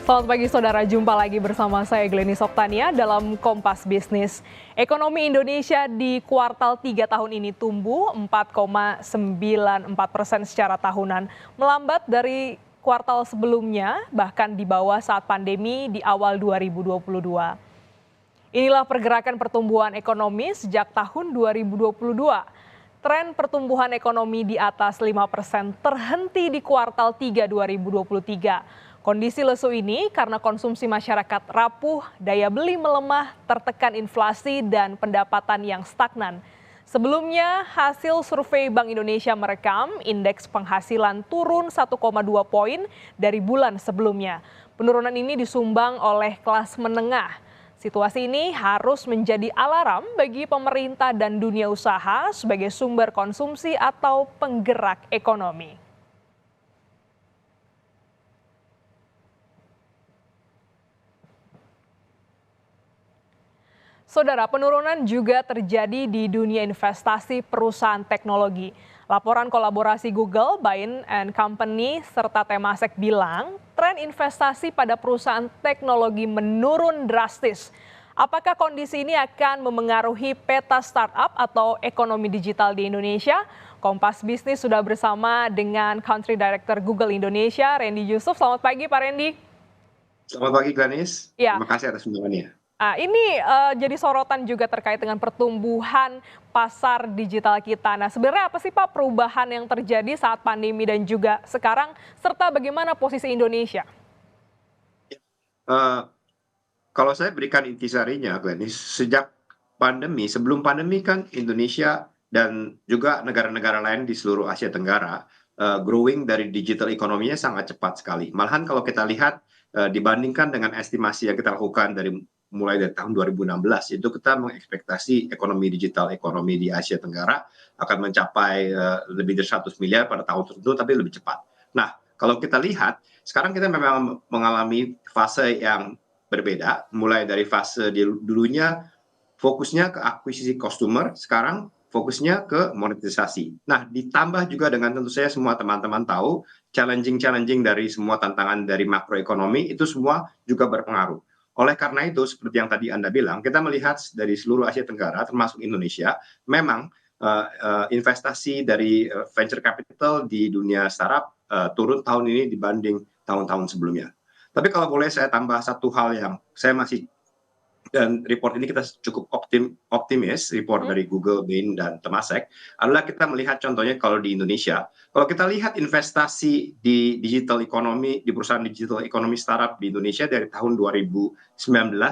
Selamat pagi saudara, jumpa lagi bersama saya Glenis Oktania dalam Kompas Bisnis. Ekonomi Indonesia di kuartal 3 tahun ini tumbuh 4,94% secara tahunan, melambat dari kuartal sebelumnya, bahkan di bawah saat pandemi di awal 2022. Inilah pergerakan pertumbuhan ekonomi sejak tahun 2022. Tren pertumbuhan ekonomi di atas 5% terhenti di kuartal 3 2023. Kondisi lesu ini karena konsumsi masyarakat rapuh, daya beli melemah, tertekan inflasi dan pendapatan yang stagnan. Sebelumnya, hasil survei Bank Indonesia merekam indeks penghasilan turun 1,2 poin dari bulan sebelumnya. Penurunan ini disumbang oleh kelas menengah. Situasi ini harus menjadi alarm bagi pemerintah dan dunia usaha sebagai sumber konsumsi atau penggerak ekonomi. Saudara, penurunan juga terjadi di dunia investasi perusahaan teknologi. Laporan kolaborasi Google, Bain and Company, serta Temasek bilang, tren investasi pada perusahaan teknologi menurun drastis. Apakah kondisi ini akan memengaruhi peta startup atau ekonomi digital di Indonesia? Kompas Bisnis sudah bersama dengan Country Director Google Indonesia, Randy Yusuf. Selamat pagi, Pak Randy. Selamat pagi, Glenis. Ya. Terima kasih atas undangannya. Ini jadi sorotan juga terkait dengan pertumbuhan pasar digital kita. Nah, sebenarnya apa sih Pak perubahan yang terjadi saat pandemi dan juga sekarang, serta bagaimana posisi Indonesia? Kalau saya berikan intisarinya, Glenis, sejak pandemi, sebelum pandemi kan Indonesia dan juga negara-negara lain di seluruh Asia Tenggara growing dari digital ekonominya sangat cepat sekali. Malahan kalau kita lihat dibandingkan dengan estimasi yang kita lakukan mulai dari tahun 2016, itu kita mengekspektasi ekonomi digital, ekonomi di Asia Tenggara akan mencapai lebih dari 100 miliar pada tahun tertentu, tapi lebih cepat. Nah, kalau kita lihat, sekarang kita memang mengalami fase yang berbeda, mulai dari fase dulunya fokusnya ke akuisisi customer, sekarang fokusnya ke monetisasi. Nah, ditambah juga dengan tentu saja semua teman-teman tahu, challenging dari semua tantangan dari makroekonomi itu semua juga berpengaruh. Oleh karena itu, seperti yang tadi Anda bilang, kita melihat dari seluruh Asia Tenggara, termasuk Indonesia, memang investasi dari venture capital di dunia startup turun tahun ini dibanding tahun-tahun sebelumnya. Tapi kalau boleh saya tambah satu hal yang saya masih, dan report ini kita cukup optimis, report dari Google, Bain, dan Temasek, adalah kita melihat contohnya kalau di Indonesia, kalau kita lihat investasi di digital economy, di perusahaan digital economy startup di Indonesia dari tahun 2019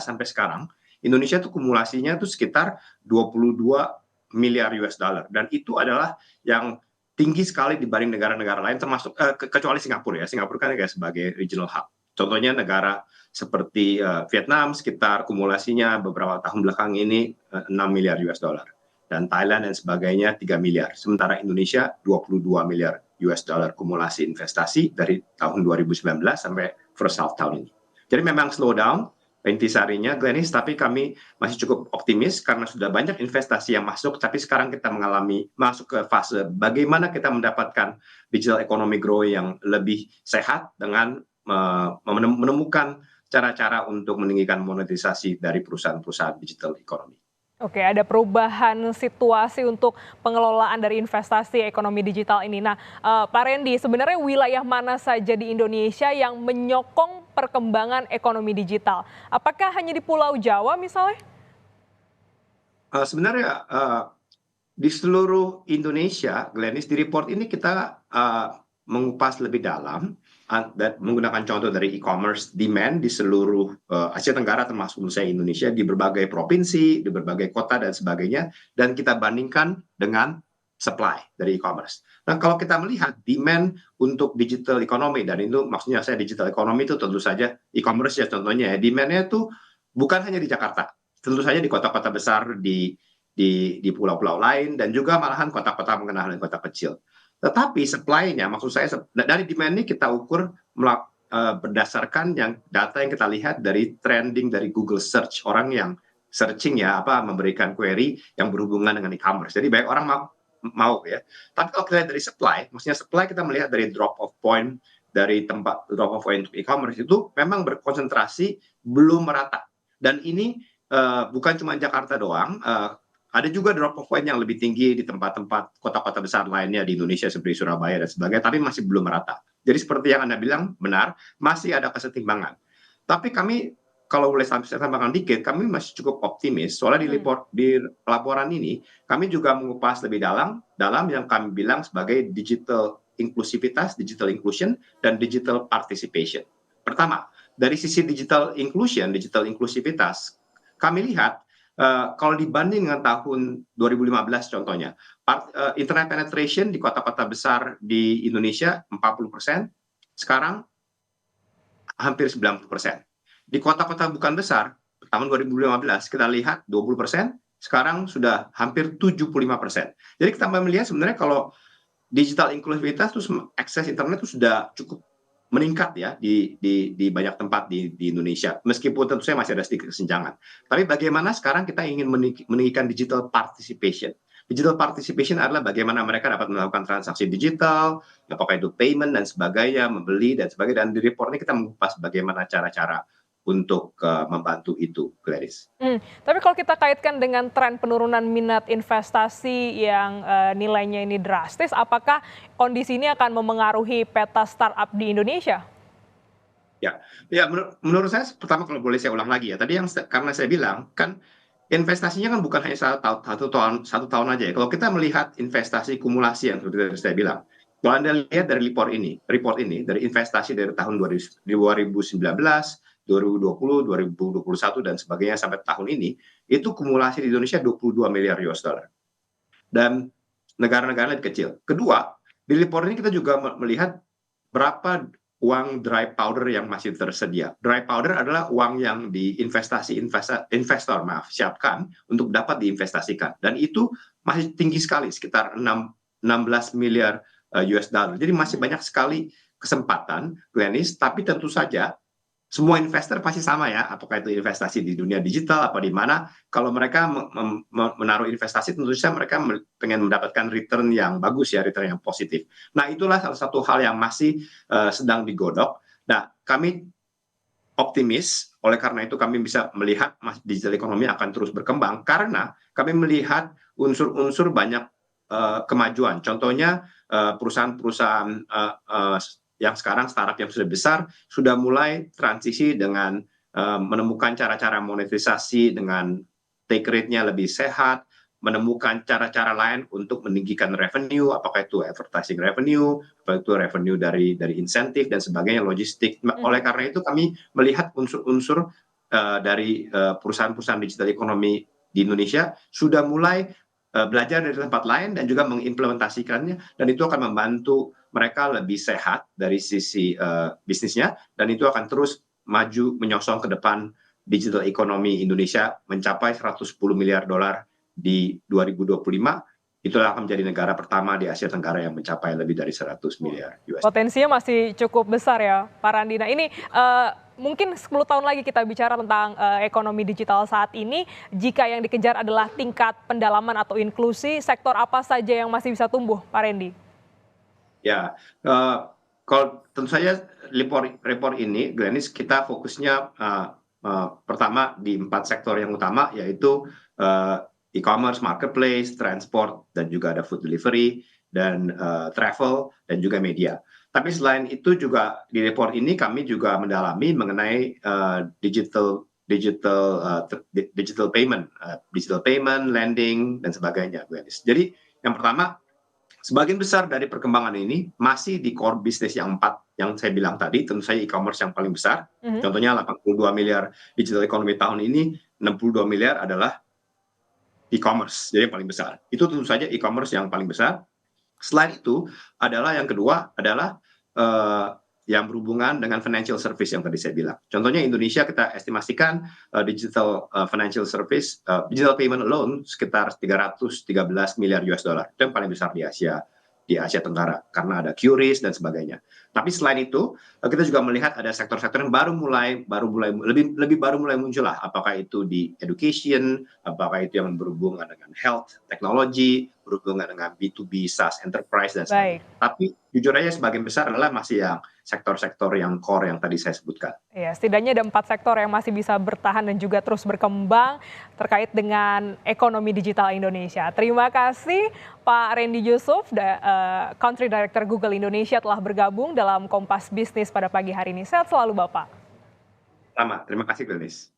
sampai sekarang, Indonesia itu kumulasinya itu sekitar 22 miliar US dollar, dan itu adalah yang tinggi sekali dibanding negara-negara lain, termasuk kecuali Singapura ya. Singapura kan kayak sebagai regional hub. Contohnya negara seperti Vietnam sekitar kumulasinya beberapa tahun belakang ini 6 miliar US dollar, dan Thailand dan sebagainya 3 miliar. Sementara Indonesia 22 miliar US dollar kumulasi investasi dari tahun 2019 sampai first half tahun ini. Jadi memang slow down intisarinya, Glenis, tapi kami masih cukup optimis karena sudah banyak investasi yang masuk, tapi sekarang kita masuk ke fase bagaimana kita mendapatkan digital economy growth yang lebih sehat dengan menemukan cara-cara untuk meninggikan monetisasi dari perusahaan-perusahaan digital economy. Oke, ada perubahan situasi untuk pengelolaan dari investasi ekonomi digital ini. Nah, Pak Randy, sebenarnya wilayah mana saja di Indonesia yang menyokong perkembangan ekonomi digital? Apakah hanya di Pulau Jawa misalnya? Sebenarnya di seluruh Indonesia, Glenis, di report ini kita mengupas lebih dalam dan menggunakan contoh dari e-commerce demand di seluruh Asia Tenggara, termasuk Indonesia, di berbagai provinsi, di berbagai kota dan sebagainya, dan kita bandingkan dengan supply dari e-commerce. Nah, kalau kita melihat demand untuk digital economy, dan itu maksudnya saya digital economy itu tentu saja e-commerce ya contohnya ya, demand-nya itu bukan hanya di Jakarta, tentu saja di kota-kota besar di pulau-pulau lain, dan juga malahan kota-kota menengah dan kota kecil. Tetapi supply-nya, maksud saya dari demand ini kita ukur berdasarkan data yang kita lihat dari trending dari Google Search, orang yang searching ya, memberikan query yang berhubungan dengan e-commerce. Jadi banyak orang mau ya. Tapi kalau kita lihat dari supply, maksudnya supply kita melihat dari drop off point dari tempat drop off point untuk e-commerce itu memang berkonsentrasi belum merata. Dan ini bukan cuma Jakarta doang, ada juga drop off point yang lebih tinggi di tempat-tempat kota-kota besar lainnya di Indonesia seperti Surabaya dan sebagainya, tapi masih belum merata. Jadi seperti yang Anda bilang benar, masih ada kesetimbangan. Tapi kami kalau boleh saya tambahkan dikit, kami masih cukup optimis soalnya di laporan ini kami juga mengupas lebih dalam yang kami bilang sebagai digital inklusivitas, digital inclusion, dan digital participation. Pertama, dari sisi digital inclusion, digital inklusivitas, kami lihat kalau dibanding dengan tahun 2015 contohnya, internet penetration di kota-kota besar di Indonesia 40%, sekarang hampir 90%. Di kota-kota bukan besar, tahun 2015 kita lihat 20%, sekarang sudah hampir 75%. Jadi kita melihat sebenarnya kalau digital inklusivitas terus akses internet itu sudah cukup meningkat ya di banyak tempat di Indonesia. Meskipun tentu saja masih ada sedikit kesenjangan. Tapi bagaimana sekarang kita ingin meningkatkan digital participation. Digital participation adalah bagaimana mereka dapat melakukan transaksi digital, apakah itu payment dan sebagainya, membeli dan sebagainya. Dan di report ini kita mengupas bagaimana cara-cara untuk membantu itu, Gladys. Tapi kalau kita kaitkan dengan tren penurunan minat investasi yang nilainya ini drastis, apakah kondisi ini akan memengaruhi peta startup di Indonesia? Ya, menurut saya pertama kalau boleh saya ulang lagi ya. Tadi karena saya bilang kan investasinya kan bukan hanya satu tahun aja ya. Kalau kita melihat investasi kumulasi yang seperti saya bilang, kalau Anda lihat dari report ini dari investasi dari tahun 2019, 2020, 2021 dan sebagainya sampai tahun ini, itu kumulasi di Indonesia 22 miliar US dollar. Dan negara-negara lebih kecil. Kedua, di report ini kita juga melihat berapa uang dry powder yang masih tersedia. Dry powder adalah uang yang investor siapkan untuk dapat diinvestasikan. Dan itu masih tinggi sekali, sekitar 16 miliar US dollar. Jadi masih banyak sekali kesempatan, Glenis, tapi tentu saja semua investor pasti sama ya, apakah itu investasi di dunia digital apa di mana, kalau mereka menaruh investasi tentu saja mereka pengen mendapatkan return yang bagus ya, return yang positif. Nah itulah salah satu hal yang masih sedang digodok. Nah kami optimis, oleh karena itu kami bisa melihat digital economy akan terus berkembang karena kami melihat unsur-unsur banyak kemajuan. Contohnya perusahaan-perusahaan yang sekarang startup yang sudah besar sudah mulai transisi dengan menemukan cara-cara monetisasi dengan take rate-nya lebih sehat, menemukan cara-cara lain untuk meninggikan revenue, apakah itu advertising revenue, apakah itu revenue dari insentif dan sebagainya, logistik. Oleh karena itu kami melihat unsur-unsur dari perusahaan-perusahaan digital ekonomi di Indonesia sudah mulai belajar dari tempat lain dan juga mengimplementasikannya, dan itu akan membantu mereka lebih sehat dari sisi bisnisnya, dan itu akan terus maju menyosong ke depan digital ekonomi Indonesia mencapai 110 miliar dolar di 2025. Itulah akan menjadi negara pertama di Asia Tenggara yang mencapai lebih dari 100 miliar US. Potensinya masih cukup besar ya, Pak Randi. Nah ini mungkin 10 tahun lagi kita bicara tentang ekonomi digital saat ini, jika yang dikejar adalah tingkat pendalaman atau inklusi, sektor apa saja yang masih bisa tumbuh, Pak Randy? Ya, kalau tentu saja report ini, Glenis, kita fokusnya pertama di 4 sektor yang utama, yaitu e-commerce, marketplace, transport, dan juga ada food delivery, dan travel, dan juga media. Tapi selain itu juga di report ini kami juga mendalami mengenai digital payment, lending, dan sebagainya, Glenis. Jadi yang pertama, sebagian besar dari perkembangan ini masih di core bisnis yang 4 yang saya bilang tadi, tentu saja e-commerce yang paling besar. Contohnya 82 miliar digital economy tahun ini, 62 miliar adalah e-commerce, jadi yang paling besar. Itu tentu saja e-commerce yang paling besar. Selain itu adalah yang kedua adalah yang berhubungan dengan financial service yang tadi saya bilang. Contohnya Indonesia kita estimasikan digital financial service, digital payment alone sekitar 313 miliar US dollar. Itu yang paling besar di Asia Tenggara karena ada QRIS dan sebagainya. Tapi selain itu kita juga melihat ada sektor-sektor yang baru mulai muncul lah. Apakah itu di education, apakah itu yang berhubungan dengan health, technology, berhubungan dengan B2B, SaaS, enterprise dan sebagainya. Tapi jujur aja sebagian besar adalah masih yang sektor-sektor yang core yang tadi saya sebutkan. Ya, setidaknya ada 4 sektor yang masih bisa bertahan dan juga terus berkembang terkait dengan ekonomi digital Indonesia. Terima kasih Pak Randy Yusuf, Country Director Google Indonesia telah bergabung dalam Kompas Bisnis pada pagi hari ini. Sehat selalu Bapak. Sama, terima kasih Glenis.